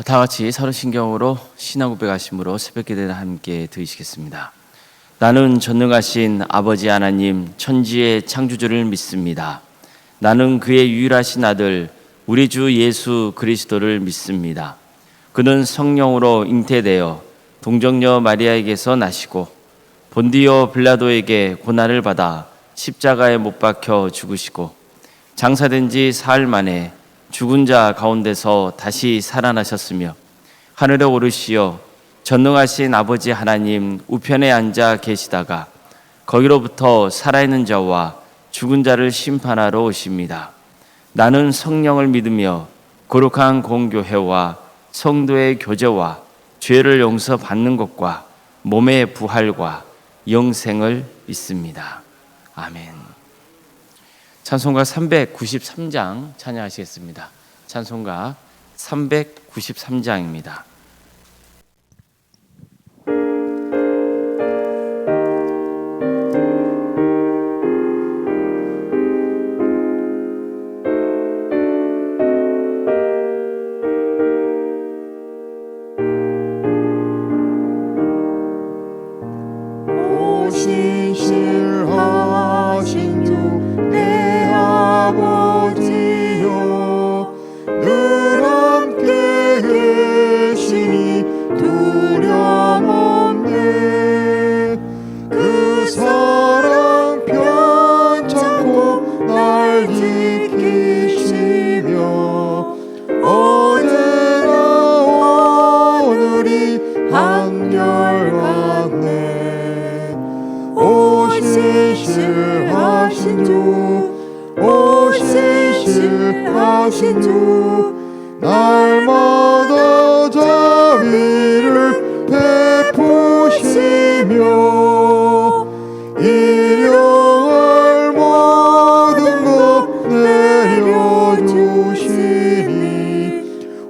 다 같이 서로 신경으로 신앙 고백하심으로 새벽 기도에 함께 드리시겠습니다. 나는 전능하신 아버지 하나님 천지의 창조주를 믿습니다. 나는 그의 유일하신 아들 우리 주 예수 그리스도를 믿습니다. 그는 성령으로 잉태되어 동정녀 마리아에게서 나시고 본디오 빌라도에게 고난을 받아 십자가에 못 박혀 죽으시고 장사된 지 사흘 만에 죽은 자 가운데서 다시 살아나셨으며 하늘에 오르시어 전능하신 아버지 하나님 우편에 앉아 계시다가 거기로부터 살아있는 자와 죽은 자를 심판하러 오십니다. 나는 성령을 믿으며 거룩한 공교회와 성도의 교제와 죄를 용서받는 것과 몸의 부활과 영생을 믿습니다. 아멘. 찬송가 393장 찬양하시겠습니다. 찬송가 393장입니다. 신실하신 주 내 아버지여 늘 함께 계시니 두려움 없네. 그 사랑 편찮고 날 지키시며 어제나 오늘이 한결같네. 신실하신 주, 오 신실하신 주, 날마다 자비를 베푸시며 일용할 모든 것 내려주시니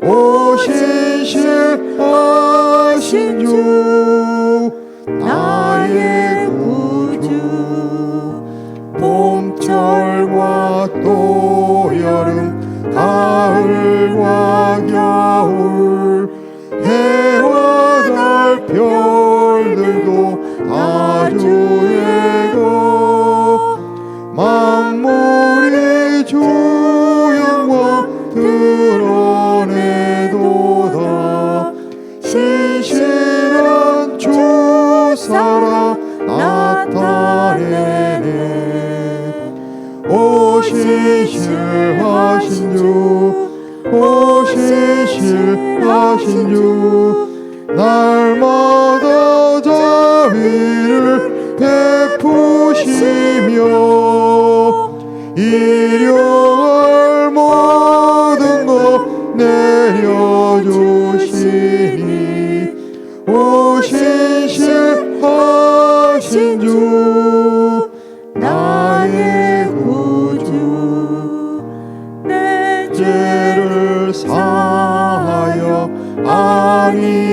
오 신실하신 주, 나의 봄철과 또 여름 가을과 겨울 해와 달 별들도 다 주의 것 만물이 주 영광 드러내도다. 신실한 주 사랑 나타내네. 오 신실하신 주, 오 신실하신 주, 날마다 자비를 베푸시며 일용할 모든 것 내려주시니 오 신실하신 주, 나의 구주. 내 죄를 사하여 아니하시고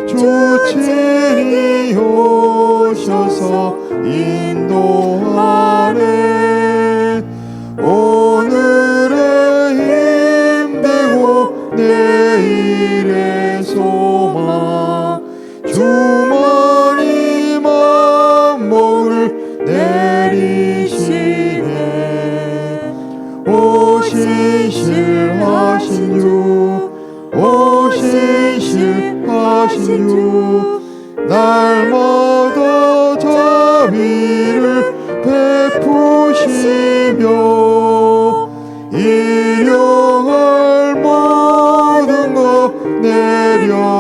주 친히 오셔서 인도하네. 오늘의 힘되고 내일의 소망 주만이 만복을 내리시네. 오 신실하신 주, 오 신실하신 주, 날마다 자비를 베푸시며 일용할 모든 것 내려주시니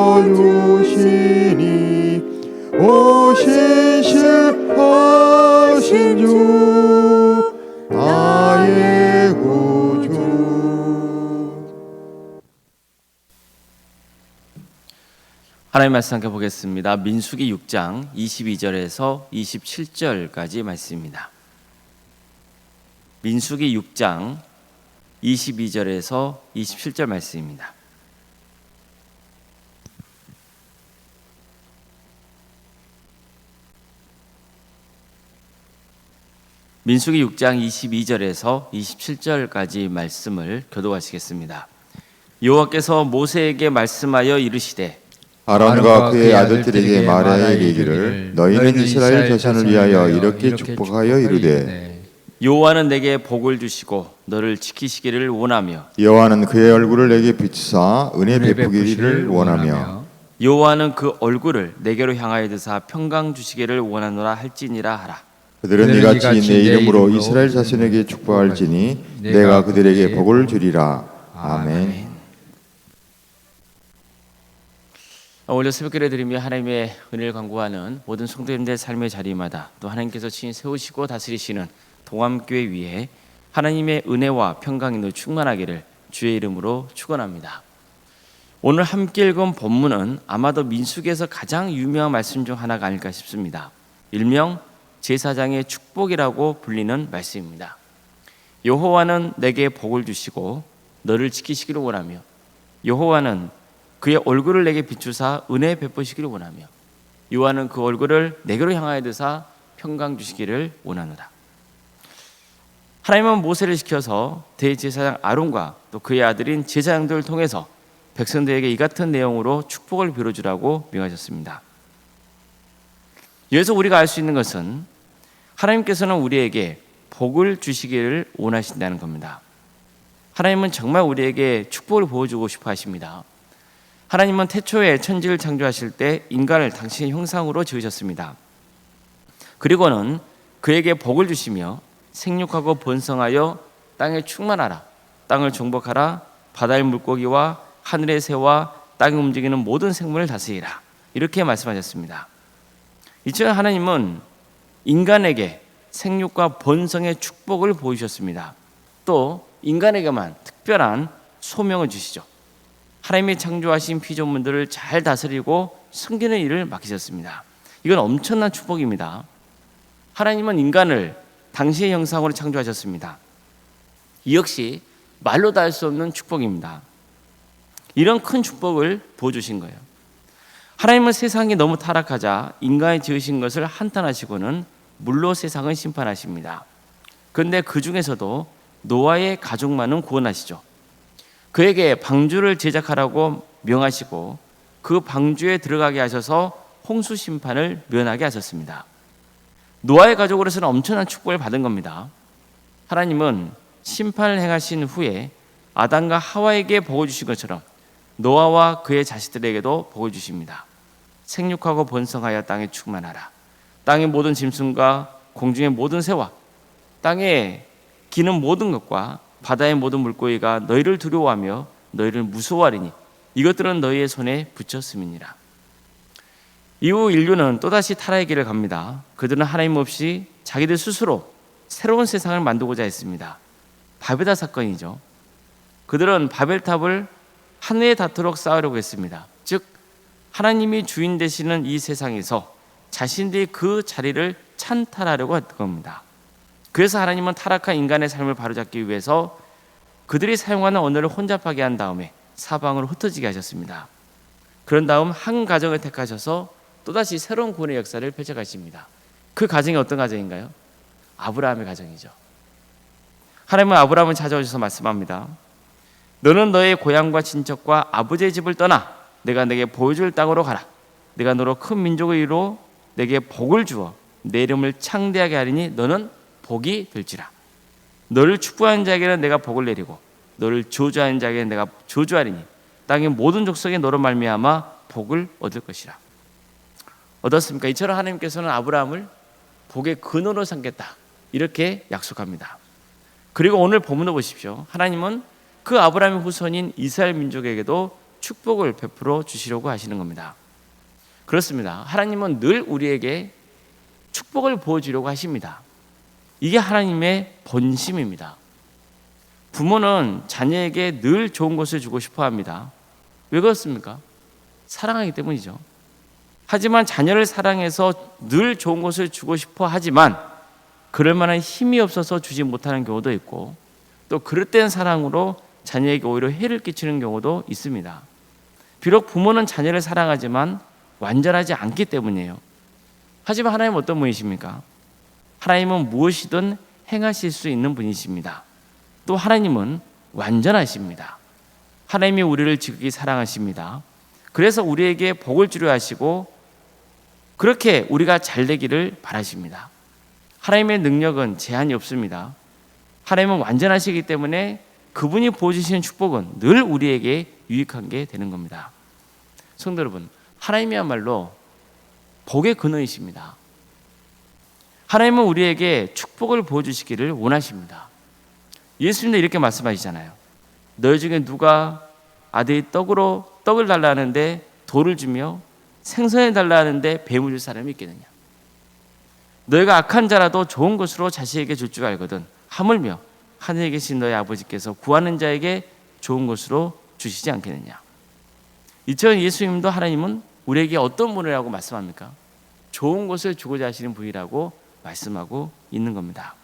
오 신실하신 주, 나의 구주. 하나님 말씀 함께 보겠습니다. 민수기 6장 22절에서 27절까지 말씀입니다. 민수기 6장 22절에서 27절 말씀입니다. 민수기 6장 22절에서 27절까지 말씀을 교독하시겠습니다. 여호와께서 모세에게 말씀하여 이르시되 아론과 그의 아들들에게 말하여 이르기를 너희는 이스라엘 자손을 위하여 이렇게 축복하여 이르되 여호와는 내게 복을 주시고 너를 지키시기를 원하며 여호와는 그의 얼굴을 내게 비추사 은혜 베푸기를 원하며 여호와는 그 얼굴을 내게로 향하여 드사 평강 주시기를 원하노라 할지니라 하라. 그들은 이같이 내 이름으로 이스라엘 자손에게 축복할지니 내가 그들에게 복을 주리라. 아멘. 오늘 새벽기를 드리며 하나님의 은혜를 간구하는 모든 성도님들의 삶의 자리마다 또 하나님께서 친히 세우시고 다스리시는 동암교회 위에 하나님의 은혜와 평강이 늘 충만하기를 주의 이름으로 축원합니다. 오늘 함께 읽은 본문은 아마도 민수기에서 가장 유명한 말씀 중 하나가 아닐까 싶습니다. 일명 제사장의 축복이라고 불리는 말씀입니다. 여호와는 내게 복을 주시고 너를 지키시기를 원하며 여호와는 그의 얼굴을 내게 비추사 은혜 베푸시기를 원하며 여호와는 그 얼굴을 내게로 향하여 드사 평강 주시기를 원하노라. 하나님은 모세를 시켜서 대제사장 아론과 또 그의 아들인 제사장들을 통해서 백성들에게 이 같은 내용으로 축복을 빌어주라고 명하셨습니다. 여기서 우리가 알 수 있는 것은 하나님께서는 우리에게 복을 주시기를 원하신다는 겁니다. 하나님은 정말 우리에게 축복을 보여주고 싶어 하십니다. 하나님은 태초에 천지를 창조하실 때 인간을 당신의 형상으로 지으셨습니다. 그리고는 그에게 복을 주시며 생육하고 번성하여 땅에 충만하라, 땅을 정복하라, 바다의 물고기와 하늘의 새와 땅에 움직이는 모든 생물을 다스리라, 이렇게 말씀하셨습니다. 이처럼 하나님은 인간에게 생육과 번성의 축복을 보이셨습니다. 또 인간에게만 특별한 소명을 주시죠. 하나님이 창조하신 피조물들을 잘 다스리고 섬기는 일을 맡기셨습니다. 이건 엄청난 축복입니다. 하나님은 인간을 당신의 형상으로 창조하셨습니다. 이 역시 말로 다 할 수 없는 축복입니다. 이런 큰 축복을 보여주신 거예요. 하나님은 세상이 너무 타락하자 인간이 지으신 것을 한탄하시고는 물로 세상을 심판하십니다. 그런데 그 중에서도 노아의 가족만은 구원하시죠. 그에게 방주를 제작하라고 명하시고 그 방주에 들어가게 하셔서 홍수 심판을 면하게 하셨습니다. 노아의 가족으로서는 엄청난 축복을 받은 겁니다. 하나님은 심판을 행하신 후에 아담과 하와에게 복을 주신 것처럼 노아와 그의 자식들에게도 복을 주십니다. 생육하고 번성하여 땅에 충만하라. 땅의 모든 짐승과 공중의 모든 새와 땅에 기는 모든 것과 바다의 모든 물고기가 너희를 두려워하며 너희를 무서워하리니 이것들은 너희의 손에 붙였음이니라. 이후 인류는 또다시 타락의 길을 갑니다. 그들은 하나님 없이 자기들 스스로 새로운 세상을 만들고자 했습니다. 바벨탑 사건이죠. 그들은 바벨탑을 하늘에 닿도록 쌓으려고 했습니다. 즉 하나님이 주인 되시는 이 세상에서 자신들이 그 자리를 찬탈하려고 했던 겁니다. 그래서 하나님은 타락한 인간의 삶을 바로잡기 위해서 그들이 사용하는 언어를 혼잡하게 한 다음에 사방으로 흩어지게 하셨습니다. 그런 다음 한 가정을 택하셔서 또다시 새로운 구원의 역사를 펼쳐가십니다. 그 가정이 어떤 가정인가요? 아브라함의 가정이죠. 하나님은 아브라함을 찾아오셔서 말씀합니다. 너는 너의 고향과 친척과 아버지의 집을 떠나 내가 내게 보여줄 땅으로 가라. 내가 너로 큰 민족을 이루어 내게 복을 주어 내 이름을 창대하게 하리니 너는 복이 될지라. 너를 축복하는 자에게는 내가 복을 내리고 너를 저주하는 자에게는 내가 저주하리니 땅의 모든 족속이 너로 말미암아 복을 얻을 것이라. 어떻습니까? 이처럼 하나님께서는 아브라함을 복의 근원으로 삼겠다, 이렇게 약속합니다. 그리고 오늘 본문을 보십시오. 하나님은 그 아브라함의 후손인 이스라엘 민족에게도 축복을 베풀어 주시려고 하시는 겁니다. 그렇습니다. 하나님은 늘 우리에게 축복을 보여주려고 하십니다. 이게 하나님의 본심입니다. 부모는 자녀에게 늘 좋은 것을 주고 싶어 합니다. 왜 그렇습니까? 사랑하기 때문이죠. 하지만 자녀를 사랑해서 늘 좋은 것을 주고 싶어 하지만 그럴 만한 힘이 없어서 주지 못하는 경우도 있고, 또 그릇된 사랑으로 자녀에게 오히려 해를 끼치는 경우도 있습니다. 비록 부모는 자녀를 사랑하지만 완전하지 않기 때문이에요. 하지만 하나님은 어떤 분이십니까? 하나님은 무엇이든 행하실 수 있는 분이십니다. 또 하나님은 완전하십니다. 하나님이 우리를 지극히 사랑하십니다. 그래서 우리에게 복을 주려 하시고 그렇게 우리가 잘 되기를 바라십니다. 하나님의 능력은 제한이 없습니다. 하나님은 완전하시기 때문에 그분이 보여주시는 축복은 늘 우리에게 유익한 게 되는 겁니다. 성도 여러분, 하나님이야말로 복의 근원이십니다. 하나님은 우리에게 축복을 보여주시기를 원하십니다. 예수님도 이렇게 말씀하시잖아요. 너희 중에 누가 아들이 떡을 달라 하는데 돌을 주며 생선을 달라 하는데 뱀을 줄 사람이 있겠느냐. 너희가 악한 자라도 좋은 것으로 자식에게 줄 줄 알거든 하물며 하늘에 계신 너희 아버지께서 구하는 자에게 좋은 것으로 주시지 않겠느냐. 이처럼 예수님도 하나님은 우리에게 어떤 분이라고 말씀합니까? 좋은 것을 주고자 하시는 분이라고 말씀하고 있는 겁니다.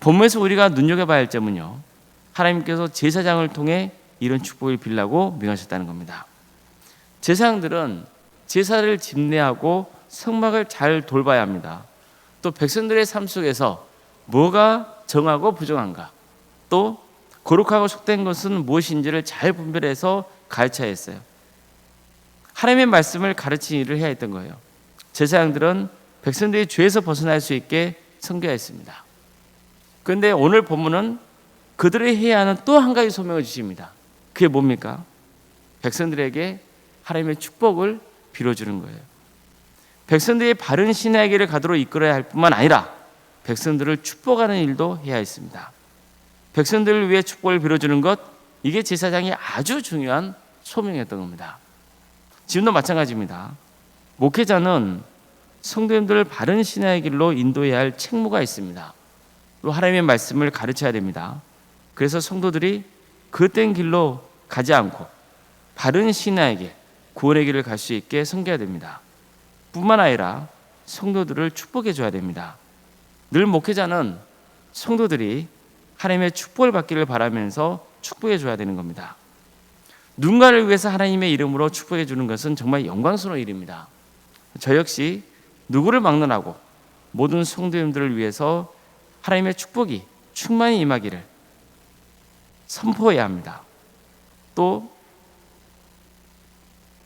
본문에서 우리가 눈여겨봐야 할 점은요, 하나님께서 제사장을 통해 이런 축복을 빌라고 명하셨다는 겁니다. 제사장들은 제사를 집례하고 성막을 잘 돌봐야 합니다. 또 백성들의 삶 속에서 뭐가 정하고 부정한가, 또 거룩하고 속된 것은 무엇인지를 잘 분별해서 가르쳐야 했어요. 하나님의 말씀을 가르치는 일을 해야 했던 거예요. 제사장들은 백성들이 죄에서 벗어날 수 있게 섬겨야 했습니다. 그런데 오늘 본문은 그들이 해야 하는 또 한 가지 소명을 주십니다. 그게 뭡니까? 백성들에게 하나님의 축복을 빌어주는 거예요. 백성들이 바른 신앙의 길을 가도록 이끌어야 할 뿐만 아니라 백성들을 축복하는 일도 해야 했습니다. 백성들을 위해 축복을 빌어주는 것, 이게 제사장이 아주 중요한 소명이었던 겁니다. 지금도 마찬가지입니다. 목회자는 성도님들을 바른 신앙의 길로 인도해야 할 책무가 있습니다. 또 하나님의 말씀을 가르쳐야 됩니다. 그래서 성도들이 그릇된 길로 가지 않고 바른 신앙의 길, 구원의 길을 갈 수 있게 섬겨야 됩니다. 뿐만 아니라 성도들을 축복해 줘야 됩니다. 늘 목회자는 성도들이 하나님의 축복을 받기를 바라면서 축복해 줘야 되는 겁니다. 누군가를 위해서 하나님의 이름으로 축복해 주는 것은 정말 영광스러운 일입니다. 저 역시 누구를 막론하고 모든 성도님들을 위해서 하나님의 축복이 충만히 임하기를 선포해야 합니다. 또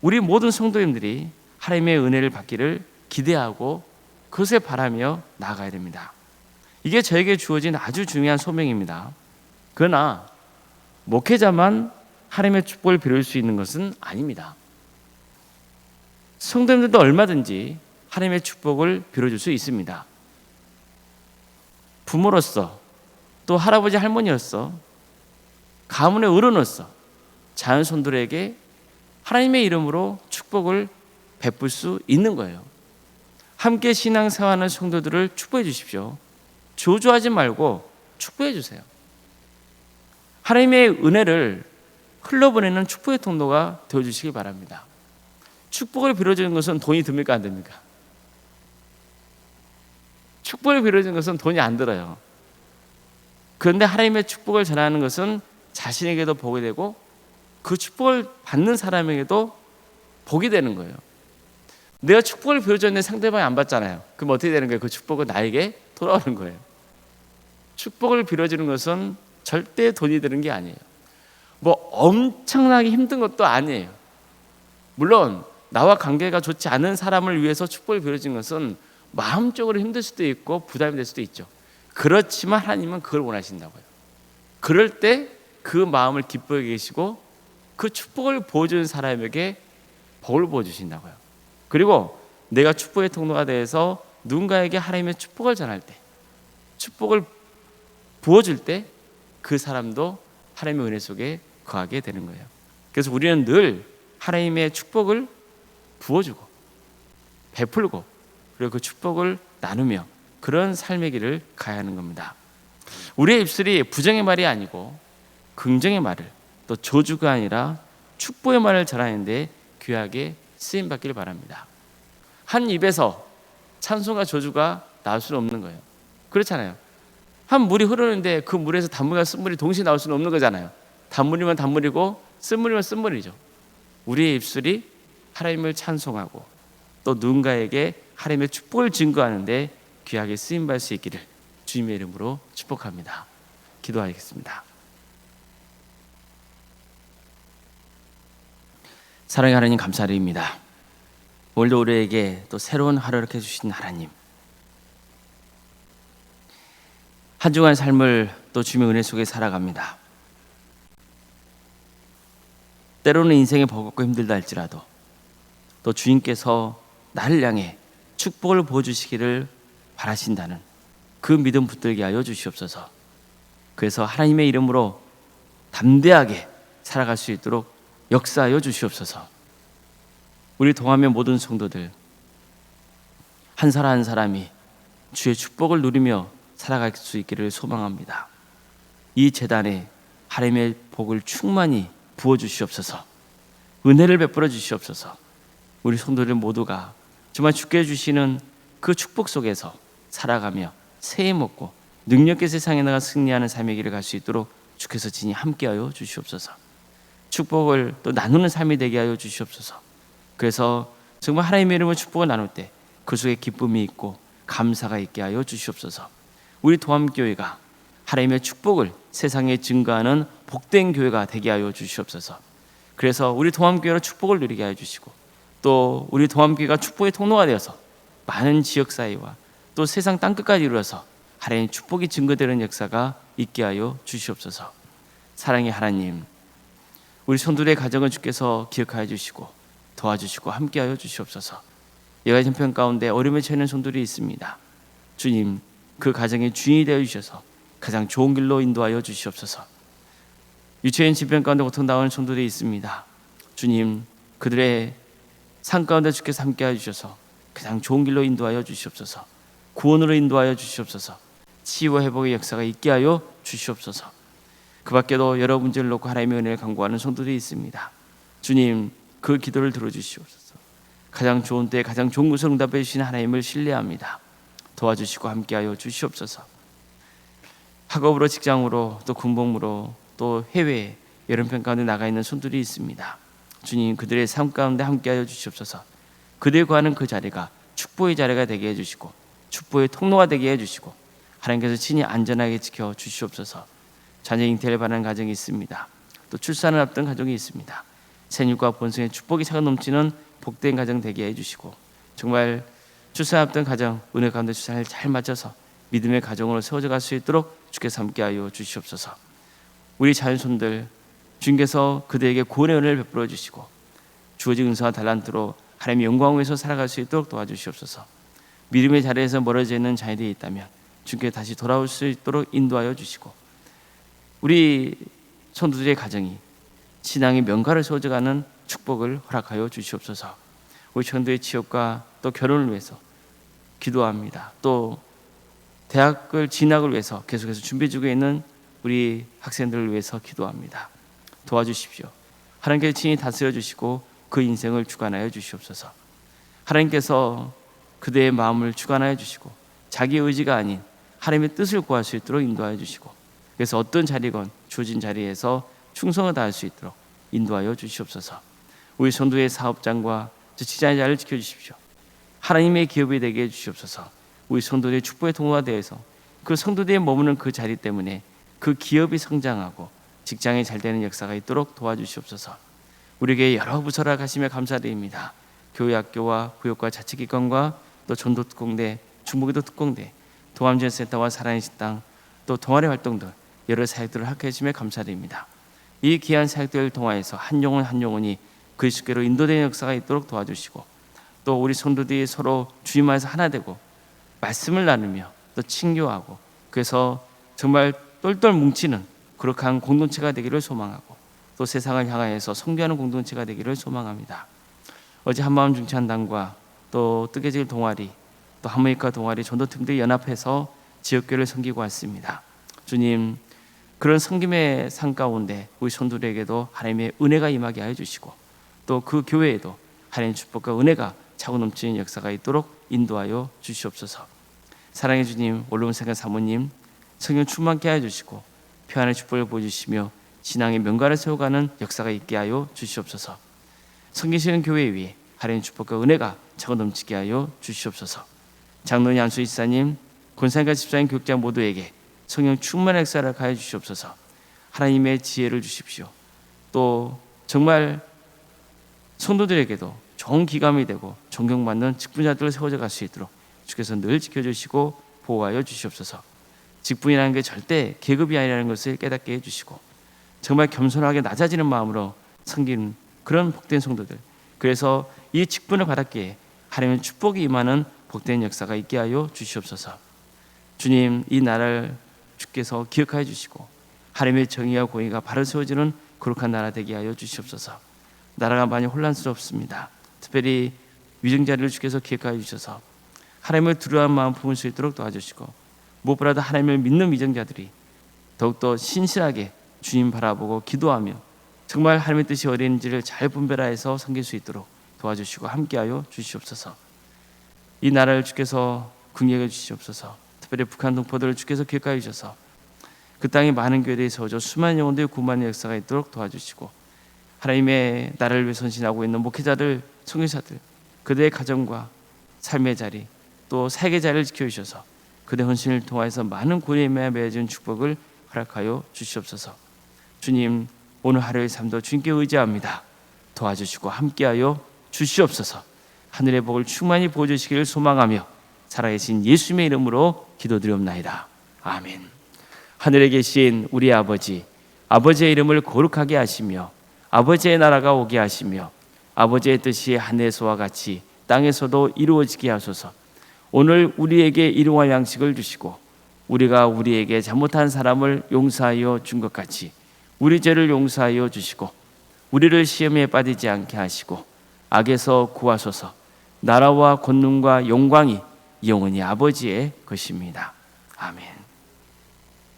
우리 모든 성도님들이 하나님의 은혜를 받기를 기대하고 그것을 바라며 나아가야 됩니다. 이게 저에게 주어진 아주 중요한 소명입니다. 그러나 목회자만 하나님의 축복을 빌어줄 수 있는 것은 아닙니다. 성도님들도 얼마든지 하나님의 축복을 빌어줄 수 있습니다. 부모로서, 또 할아버지 할머니로서, 가문의 어른으로서 자손들에게 하나님의 이름으로 축복을 베풀 수 있는 거예요. 함께 신앙생활하는 성도들을 축복해 주십시오. 조조하지 말고 축복해 주세요. 하나님의 은혜를 흘러보내는 축복의 통로가 되어주시기 바랍니다. 축복을 빌어주는 것은 돈이 듭니까, 안 됩니까? 축복을 빌어주는 것은 돈이 안 들어요. 그런데 하나님의 축복을 전하는 것은 자신에게도 복이 되고 그 축복을 받는 사람에게도 복이 되는 거예요. 내가 축복을 빌어줬는데 상대방이 안 받잖아요. 그럼 어떻게 되는 거예요? 그 축복은 나에게 돌아오는 거예요. 축복을 빌어주는 것은 절대 돈이 드는 게 아니에요. 뭐 엄청나게 힘든 것도 아니에요. 물론 나와 관계가 좋지 않은 사람을 위해서 축복을 빌어주는 것은 마음적으로 힘들 수도 있고 부담이 될 수도 있죠. 그렇지만 하나님은 그걸 원하신다고요. 그럴 때 그 마음을 기뻐해 계시고 그 축복을 보여주는 사람에게 복을 부어주신다고요. 그리고 내가 축복의 통로가 되어서 누군가에게 하나님의 축복을 전할 때, 축복을 부어줄 때 그 사람도 하나님의 은혜 속에 거하게 되는 거예요. 그래서 우리는 늘 하나님의 축복을 부어주고 베풀고 그리고 그 축복을 나누며 그런 삶의 길을 가야 하는 겁니다. 우리의 입술이 부정의 말이 아니고 긍정의 말을, 또 저주가 아니라 축복의 말을 전하는데 귀하게 쓰임받기를 바랍니다. 한 입에서 찬송과 저주가 나올 수는 없는 거예요. 그렇잖아요. 한 물이 흐르는데 그 물에서 단물과 쓴물이 동시에 나올 수는 없는 거잖아요. 단물이면 단물이고 쓴물이면 쓴물이죠. 우리의 입술이 하나님을 찬송하고 또 누군가에게 하나님의 축복을 증거하는데 귀하게 쓰임받을 수 있기를 주님의 이름으로 축복합니다. 기도하겠습니다. 사랑의 하나님, 감사드립니다. 오늘도 우리에게 또 새로운 하루를 이렇게 주신 하나님, 한 주간 삶을 또 주님의 은혜 속에 살아갑니다. 때로는 인생이 버겁고 힘들다 할지라도 또 주님께서 나를 향해 축복을 부어주시기를 바라신다는 그 믿음 붙들게 하여 주시옵소서. 그래서 하나님의 이름으로 담대하게 살아갈 수 있도록 역사하여 주시옵소서. 우리 동함의 모든 성도들 한 사람 한 사람이 주의 축복을 누리며 살아갈 수 있기를 소망합니다. 이 제단에 하나님의 복을 충만히 부어 주시옵소서. 은혜를 베풀어 주시옵소서. 우리 성도들 모두가 정말 주께 주시는 그 축복 속에서 살아가며 새해 먹고 능력 있게 세상에 나가 승리하는 삶의 길을 갈 수 있도록 주께서 진히 함께하여 주시옵소서. 축복을 또 나누는 삶이 되게 하여 주시옵소서. 그래서 정말 하나님의 이름으로 축복을 나눌 때 그 속에 기쁨이 있고 감사가 있게 하여 주시옵소서. 우리 도함교회가 하나님의 축복을 세상에 증거하는 복된 교회가 되게 하여 주시옵소서. 그래서 우리 도함교회로 축복을 누리게 하여 주시고 또 우리 도함교회가 축복의 통로가 되어서 많은 지역사회와 또 세상 땅끝까지 이루어서 하나님의 축복이 증거되는 역사가 있게 하여 주시옵소서. 사랑의 하나님, 우리 성도들의 가정을 주께서 기억하여 주시고 도와주시고 함께하여 주시옵소서. 여가 형편 가운데 어려움에 처해 있는 성도들이 있습니다. 주님, 그 가정의 주인이 되어 주셔서 가장 좋은 길로 인도하여 주시옵소서. 유치원 질병 가운데 고통당하는 성도들이 있습니다. 주님, 그들의 삶 가운데 주께서 함께하여 주셔서 가장 좋은 길로 인도하여 주시옵소서. 구원으로 인도하여 주시옵소서. 치유와 회복의 역사가 있게 하여 주시옵소서. 그 밖에도 여러 문제를 놓고 하나님의 은혜를 간구하는 성도들이 있습니다. 주님, 그 기도를 들어주시옵소서. 가장 좋은 때에 가장 좋은 것을 응답해 주시는 하나님을 신뢰합니다. 도와주시고 함께하여 주시옵소서. 학업으로, 직장으로, 또 군복무로, 또 해외에 여름편 가운데 나가 있는 손들이 있습니다. 주님, 그들의 삶 가운데 함께하여 주시옵소서. 그들이 구하는 그 자리가 축복의 자리가 되게 해주시고 축복의 통로가 되게 해주시고 하나님께서 친히 안전하게 지켜 주시옵소서. 자녀 잉태를 바라는 가정이 있습니다. 또 출산을 앞둔 가정이 있습니다. 생육과 본성의 축복이 차가 넘치는 복된 가정 되게 해주시고 정말 출산 앞둔 가정 은혜 가운데 출산을 잘 맞춰서 믿음의 가정으로 세워져 갈 수 있도록 주께서 함께하여 주시옵소서. 우리 자녀손들 주님께서 그들에게 구원의 은혜를 베풀어 주시고 주어진 은사와 달란트로 하나님의 영광을 위해서 살아갈 수 있도록 도와주시옵소서. 믿음의 자리에서 멀어져 있는 자녀들이 있다면 주님께 다시 돌아올 수 있도록 인도하여 주시고 우리 성도들의 가정이 신앙의 명가를 세워져가는 축복을 허락하여 주시옵소서. 우리 성도의 취업과 또 결혼을 위해서 기도합니다. 또 대학을 진학을 위해서 계속해서 준비 중에 있는 우리 학생들을 위해서 기도합니다. 도와주십시오. 하나님께서 친히 다스려 주시고 그 인생을 주관하여 주시옵소서. 하나님께서 그대의 마음을 주관하여 주시고 자기 의지가 아닌 하나님의 뜻을 구할 수 있도록 인도하여 주시고 그래서 어떤 자리건 주어진 자리에서 충성을 다할 수 있도록 인도하여 주시옵소서. 우리 성도의 사업장과 지자의 자리를 지켜주십시오. 하나님의 기업이 되게 해주시옵소서. 우리 성도들의 축복의 통로가 되어서 그 성도들이 머무는 그 자리 때문에 그 기업이 성장하고 직장이 잘 되는 역사가 있도록 도와주시옵소서. 우리에게 여러 부서를 하시며 감사드립니다. 교회, 학교와 구역과 자치기관과 또 전도 특공대, 중부기도 특공대, 동암지원센터와 사랑의 식당, 또 동아리 활동들 여러 사역들을 하게 해주시며 감사드립니다. 이 귀한 사역들을 통하여서 한 영혼 한 영혼이 그리스도께로 인도되는 역사가 있도록 도와주시고 또 우리 성도들이 서로 주님 안에서 하나 되고 말씀을 나누며 또 친교하고 그래서 정말 똘똘 뭉치는 그렇게 공동체가 되기를 소망하고 또 세상을 향하여서 선교하는 공동체가 되기를 소망합니다. 어제 한마음 중찬단과 또 뜨개질 동아리 또 하모니카 동아리 전도팀들이 연합해서 지역교회를 섬기고 왔습니다. 주님, 그런 섬김의 상 가운데 우리 성도들에게도 하나님의 은혜가 임하게 하여 주시고 또 그 교회에도 하나님의 축복과 은혜가 차고 넘치는 역사가 있도록 인도하여 주시옵소서. 사랑의 주님, 올라온 생각 사모님 성령 충만케 하여 주시고 평안의 축복을 보여주시며 신앙의 명가를 세워가는 역사가 있게 하여 주시옵소서. 섬기시는 교회 위에 하나님의 축복과 은혜가 차고 넘치게 하여 주시옵소서. 장로님, 안수 이사님, 권사님과 집사님, 교육자 모두에게 성령 충만한 역사를 가해 주시옵소서. 하나님의 지혜를 주십시오. 또 정말 성도들에게도 좋은 기감이 되고 존경받는 직분자들을 세워져 갈 수 있도록 주께서 늘 지켜주시고 보호하여 주시옵소서. 직분이라는 게 절대 계급이 아니라는 것을 깨닫게 해주시고 정말 겸손하게 낮아지는 마음으로 섬기는 그런 복된 성도들, 그래서 이 직분을 받았기에 하나님의 축복이 임하는 복된 역사가 있게 하여 주시옵소서. 주님, 이 나라를 주께서 기억하여 주시고 하나님의 정의와 공의가 바로 세워지는 거룩한 나라 되게 하여 주시옵소서. 나라가 많이 혼란스럽습니다. 특별히 위증자를 주께서 기억하여 주셔서 하나님을 두려워하는 마음 품을 수 있도록 도와주시고 무엇보다도 하나님을 믿는 위증자들이 더욱더 신실하게 주님 바라보고 기도하며 정말 하나님의 뜻이 어디인지를 잘 분별하여서 섬길 수 있도록 도와주시고 함께하여 주시옵소서. 이 나라를 주께서 긍휼해 주시옵소서. 특별히 북한 동포들을 주께서 기억하여 주셔서 그 땅에 많은 교회들이 세워져 수많은 영혼들의 구원의 역사가 있도록 도와주시고 하나님의 나라를 위해 선신하고 있는 목회자들, 선교사들, 그들의 가정과 삶의 자리 또 사역의 자리를 지켜주셔서 그들의 헌신을 통하여서 많은 구원에 맺어진 축복을 허락하여 주시옵소서. 주님, 오늘 하루의 삶도 주님께 의지합니다. 도와주시고 함께하여 주시옵소서. 하늘의 복을 충만히 부어주시기를 소망하며 살아계신 예수님의 이름으로 기도드리옵나이다. 아멘. 하늘에 계신 우리 아버지, 아버지의 이름을 거룩하게 하시며 아버지의 나라가 오게 하시며 아버지의 뜻이 하늘에서와 같이 땅에서도 이루어지게 하소서. 오늘 우리에게 일용할 양식을 주시고 우리가 우리에게 잘못한 사람을 용서하여 준 것 같이 우리 죄를 용서하여 주시고 우리를 시험에 빠지지 않게 하시고 악에서 구하소서. 나라와 권능과 영광이 영원히 아버지의 것입니다. 아멘.